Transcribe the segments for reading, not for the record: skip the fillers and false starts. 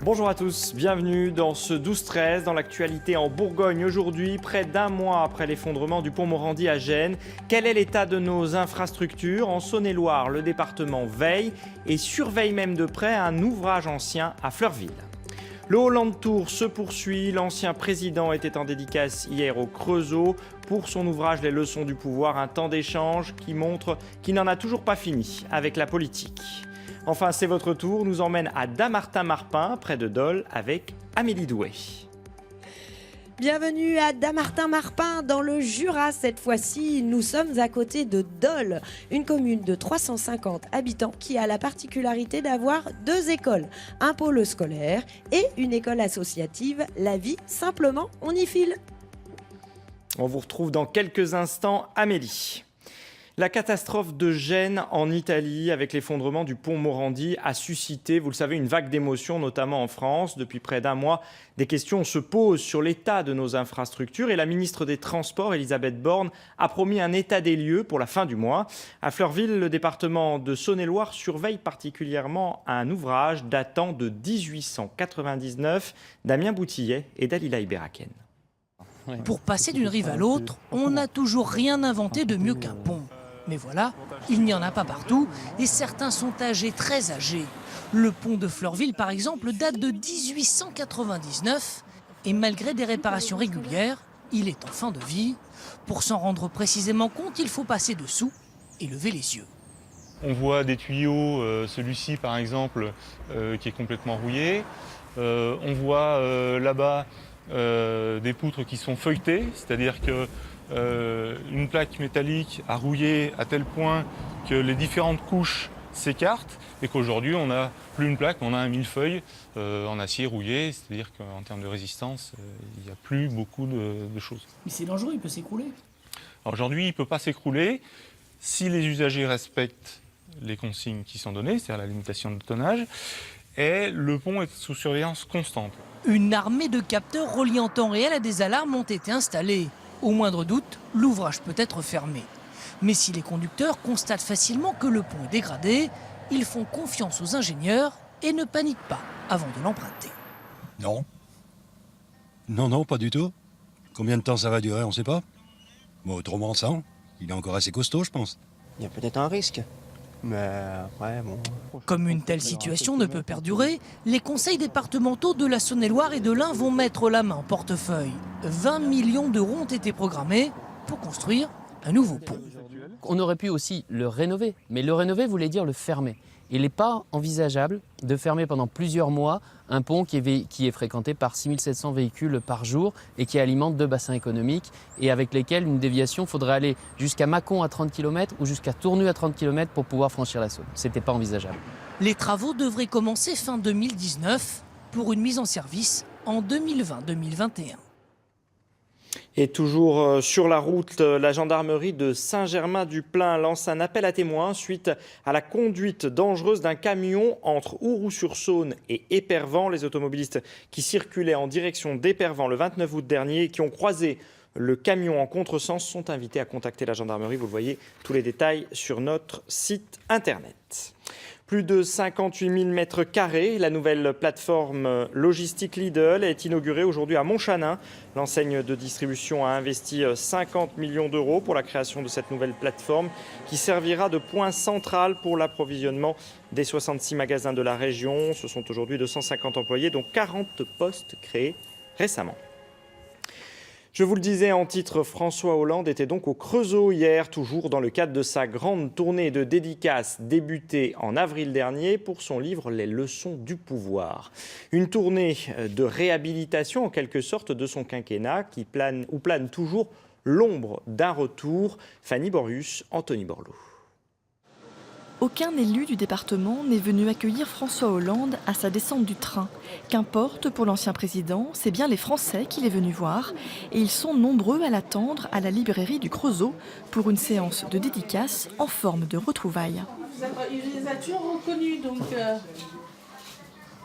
Bonjour à tous, bienvenue dans ce 12-13, dans l'actualité en Bourgogne aujourd'hui, près d'un mois après l'effondrement du pont Morandi à Gênes. Quel est l'état de nos infrastructures? En Saône-et-Loire, le département veille et surveille même de près un ouvrage ancien à Fleurville. Le Hollande Tour se poursuit. L'ancien président était en dédicace hier au Creusot pour son ouvrage Les leçons du pouvoir, un temps d'échange qui montre qu'il n'en a toujours pas fini avec la politique. Enfin, c'est votre tour, nous emmène à Dammartin-Marpin, près de Dole, avec Amélie Douet. Bienvenue à Dammartin-Marpin, dans le Jura. Cette fois-ci, nous sommes à côté de Dole, une commune de 350 habitants qui a la particularité d'avoir deux écoles, un pôle scolaire et une école associative. La vie, simplement, on y file. On vous retrouve dans quelques instants, Amélie. La catastrophe de Gênes en Italie avec l'effondrement du pont Morandi a suscité, vous le savez, une vague d'émotions, notamment en France. Depuis près d'un mois, des questions se posent sur l'état de nos infrastructures et la ministre des Transports, Elisabeth Borne, a promis un état des lieux pour la fin du mois. À Fleurville, le département de Saône-et-Loire surveille particulièrement un ouvrage datant de 1899 d'Amien Boutillet et Dalila Iberaken. Pour passer d'une rive à l'autre, on n'a toujours rien inventé de mieux qu'un pont. Mais voilà, il n'y en a pas partout et certains sont âgés, très âgés. Le pont de Fleurville, par exemple, date de 1899 et malgré des réparations régulières, il est en fin de vie. Pour s'en rendre précisément compte, il faut passer dessous et lever les yeux. On voit des tuyaux, celui-ci par exemple, qui est complètement rouillé. On voit là-bas des poutres qui sont feuilletées, c'est-à-dire que une plaque métallique a rouillé à tel point que les différentes couches s'écartent et qu'aujourd'hui on n'a plus une plaque, on a un millefeuille en acier rouillé, c'est-à-dire qu'en termes de résistance, il n'y a plus beaucoup de choses. Mais c'est dangereux, il peut s'écrouler. Aujourd'hui, il ne peut pas s'écrouler si les usagers respectent les consignes qui sont données, c'est-à-dire la limitation de tonnage, et le pont est sous surveillance constante. Une armée de capteurs reliés en temps réel à des alarmes ont été installés. Au moindre doute, l'ouvrage peut être fermé. Mais si les conducteurs constatent facilement que le pont est dégradé, ils font confiance aux ingénieurs et ne paniquent pas avant de l'emprunter. Non. Non, pas du tout. Combien de temps ça va durer, on ne sait pas. Bon, autrement, ça, il est encore assez costaud, je pense. Il y a peut-être un risque. Mais après, bon... Comme une telle situation ne peut perdurer, les conseils départementaux de la Saône-et-Loire et de l'Ain vont mettre la main en portefeuille. 20 millions d'euros ont été programmés pour construire un nouveau pont. On aurait pu aussi le rénover, mais le rénover voulait dire le fermer. Il n'est pas envisageable de fermer pendant plusieurs mois un pont qui est fréquenté par 6700 véhicules par jour et qui alimente deux bassins économiques et avec lesquels une déviation faudrait aller jusqu'à Mâcon à 30 km ou jusqu'à Tournu à 30 km pour pouvoir franchir la Saône. Ce n'était pas envisageable. Les travaux devraient commencer fin 2019 pour une mise en service en 2020-2021. Et toujours sur la route, la gendarmerie de Saint-Germain-du-Plain lance un appel à témoins suite à la conduite dangereuse d'un camion entre Ouroux-sur-Saône et Épervan. Les automobilistes qui circulaient en direction d'Épervan le 29 août dernier et qui ont croisé le camion en contresens sont invités à contacter la gendarmerie. Vous le voyez, tous les détails sur notre site internet. Plus de 58 000 mètres carrés, la nouvelle plateforme logistique Lidl est inaugurée aujourd'hui à Montchanin. L'enseigne de distribution a investi 50 millions d'euros pour la création de cette nouvelle plateforme qui servira de point central pour l'approvisionnement des 66 magasins de la région. Ce sont aujourd'hui 250 employés, dont 40 postes créés récemment. Je vous le disais en titre, François Hollande était donc au Creusot hier, toujours dans le cadre de sa grande tournée de dédicaces débutée en avril dernier pour son livre Les leçons du pouvoir. Une tournée de réhabilitation en quelque sorte de son quinquennat où plane toujours l'ombre d'un retour. Fanny Borius, Anthony Borloo. Aucun élu du département n'est venu accueillir François Hollande à sa descente du train. Qu'importe pour l'ancien président, c'est bien les Français qu'il est venu voir et ils sont nombreux à l'attendre à la librairie du Creusot pour une séance de dédicace en forme de retrouvailles. Il les a toujours reconnus, donc...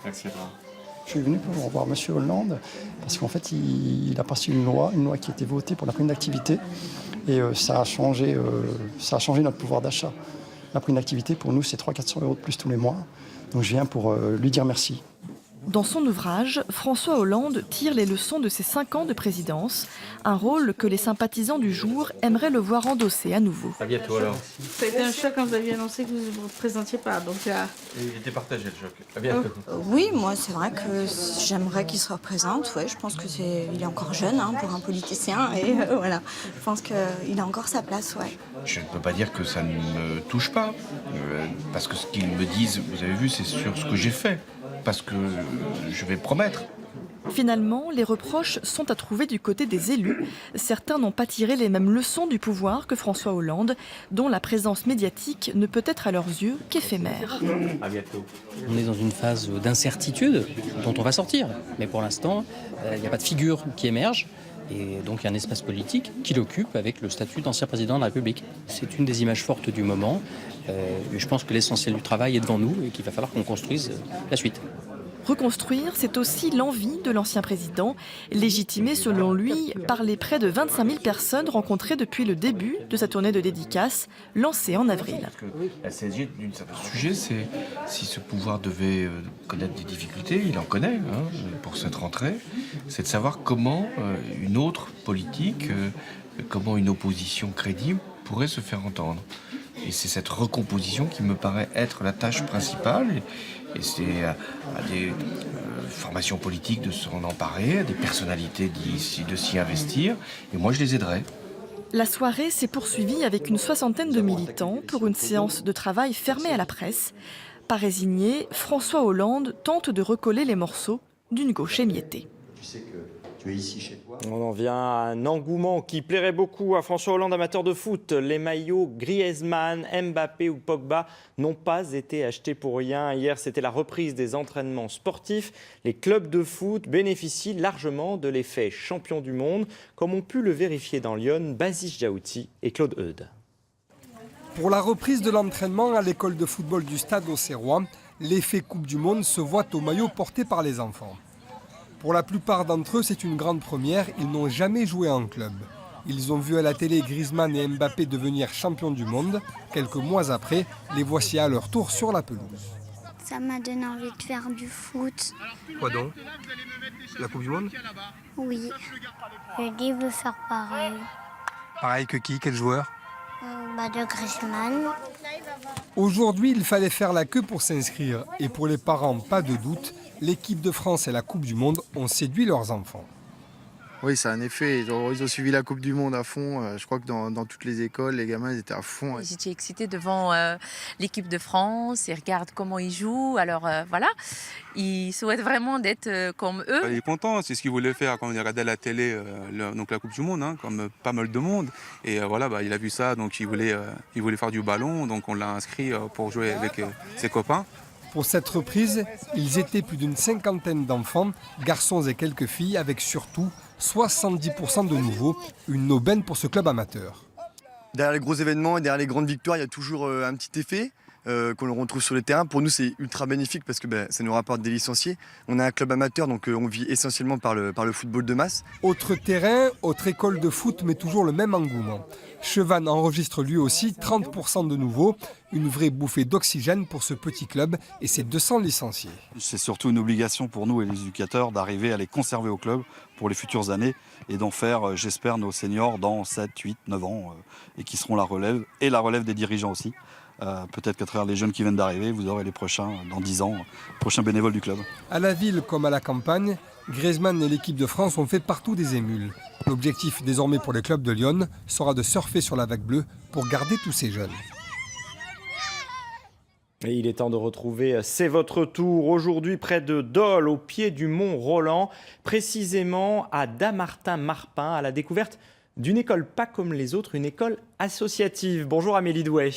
Merci. Je suis venu pour voir M. Hollande parce qu'en fait, il a passé une loi qui a été votée pour la prime d'activité et ça a changé notre pouvoir d'achat. La prime d'activité, pour nous, c'est 300-400 € de plus tous les mois. Donc je viens pour lui dire merci. Dans son ouvrage, François Hollande tire les leçons de ses 5 ans de présidence, un rôle que les sympathisants du jour aimeraient le voir endosser à nouveau. À bientôt alors. Ça a été un choc quand vous aviez annoncé que vous ne vous présentiez pas. Donc, Il était partagé le choc. À bientôt. Oui, moi c'est vrai que j'aimerais qu'il se représente. Ouais, je pense que il est encore jeune pour un politicien et voilà. Je pense qu'il a encore sa place. Ouais. Je ne peux pas dire que ça ne me touche pas, parce que ce qu'ils me disent, vous avez vu, c'est sur ce que j'ai fait, parce que je vais promettre. Finalement, les reproches sont à trouver du côté des élus. Certains n'ont pas tiré les mêmes leçons du pouvoir que François Hollande, dont la présence médiatique ne peut être à leurs yeux qu'éphémère. À bientôt. On est dans une phase d'incertitude dont on va sortir. Mais pour l'instant, il n'y a pas de figure qui émerge. Et donc il y a un espace politique qui l'occupe avec le statut d'ancien président de la République. C'est une des images fortes du moment. Je pense que l'essentiel du travail est devant nous et qu'il va falloir qu'on construise la suite. Reconstruire, c'est aussi l'envie de l'ancien président, légitimée selon lui par les près de 25 000 personnes rencontrées depuis le début de sa tournée de dédicaces, lancée en avril. La CSG, d'un certain sujet, c'est si ce pouvoir devait connaître des difficultés, il en connaît pour cette rentrée, c'est de savoir comment une autre politique, comment une opposition crédible pourrait se faire entendre. Et c'est cette recomposition qui me paraît être la tâche principale. Et c'est à des formations politiques de s'en emparer, à des personnalités de s'y investir. Et moi, je les aiderai. La soirée s'est poursuivie avec une 60aine de militants pour une séance de travail fermée à la presse. Pas résigné, François Hollande tente de recoller les morceaux d'une gauche émiettée. Tu sais que tu es ici chez toi. On en vient à un engouement qui plairait beaucoup à François Hollande, amateur de foot. Les maillots Griezmann, Mbappé ou Pogba n'ont pas été achetés pour rien. Hier, c'était la reprise des entraînements sportifs. Les clubs de foot bénéficient largement de l'effet champion du monde, comme ont pu le vérifier dans Lyon Basis Jaouti et Claude Eudes. Pour la reprise de l'entraînement à l'école de football du Stade Auxerrois, l'effet Coupe du Monde se voit aux maillots portés par les enfants. Pour la plupart d'entre eux, c'est une grande première. Ils n'ont jamais joué en club. Ils ont vu à la télé Griezmann et Mbappé devenir champions du monde. Quelques mois après, les voici à leur tour sur la pelouse. Ça m'a donné envie de faire du foot. Quoi donc? La Coupe du Monde? Oui. Je dis veut faire pareil. Pareil que qui? Quel joueur? De Griezmann. Aujourd'hui, il fallait faire la queue pour s'inscrire. Et pour les parents, pas de doute, l'équipe de France et la Coupe du Monde ont séduit leurs enfants. Oui, ça a un effet. Ils ont suivi la Coupe du Monde à fond. Je crois que dans toutes les écoles, les gamins ils étaient à fond. Ils étaient excités devant l'équipe de France. Ils regardent comment ils jouent. Alors voilà, ils souhaitent vraiment d'être comme eux. Il est content, c'est ce qu'il voulait faire quand il regardait la télé, donc la Coupe du Monde, comme pas mal de monde. Et voilà, il a vu ça, donc il voulait faire du ballon. Donc on l'a inscrit pour jouer avec ses copains. Pour cette reprise, ils étaient plus d'une 50aine d'enfants, garçons et quelques filles, avec surtout 70% de nouveaux, une aubaine pour ce club amateur. Derrière les gros événements et derrière les grandes victoires, il y a toujours un petit effet qu'on retrouve sur le terrain. Pour nous, c'est ultra bénéfique parce que ça nous rapporte des licenciés. On est un club amateur, donc on vit essentiellement par le football de masse. Autre terrain, autre école de foot, mais toujours le même engouement. Chevannes enregistre lui aussi 30% de nouveaux, une vraie bouffée d'oxygène pour ce petit club et ses 200 licenciés. C'est surtout une obligation pour nous et les éducateurs d'arriver à les conserver au club pour les futures années et d'en faire, j'espère, nos seniors dans 7, 8, 9 ans et qui seront la relève et la relève des dirigeants aussi. Peut-être qu'à travers les jeunes qui viennent d'arriver, vous aurez les prochains, dans 10 ans, prochains bénévoles du club. À la ville comme à la campagne, Griezmann et l'équipe de France ont fait partout des émules. L'objectif désormais pour les clubs de Lyon sera de surfer sur la vague bleue pour garder tous ces jeunes. Et il est temps de retrouver C'est votre tour. Aujourd'hui, près de Dole, au pied du mont Roland, précisément à Dammartin-Marpin, à la découverte d'une école pas comme les autres, une école associative. Bonjour Amélie Douai.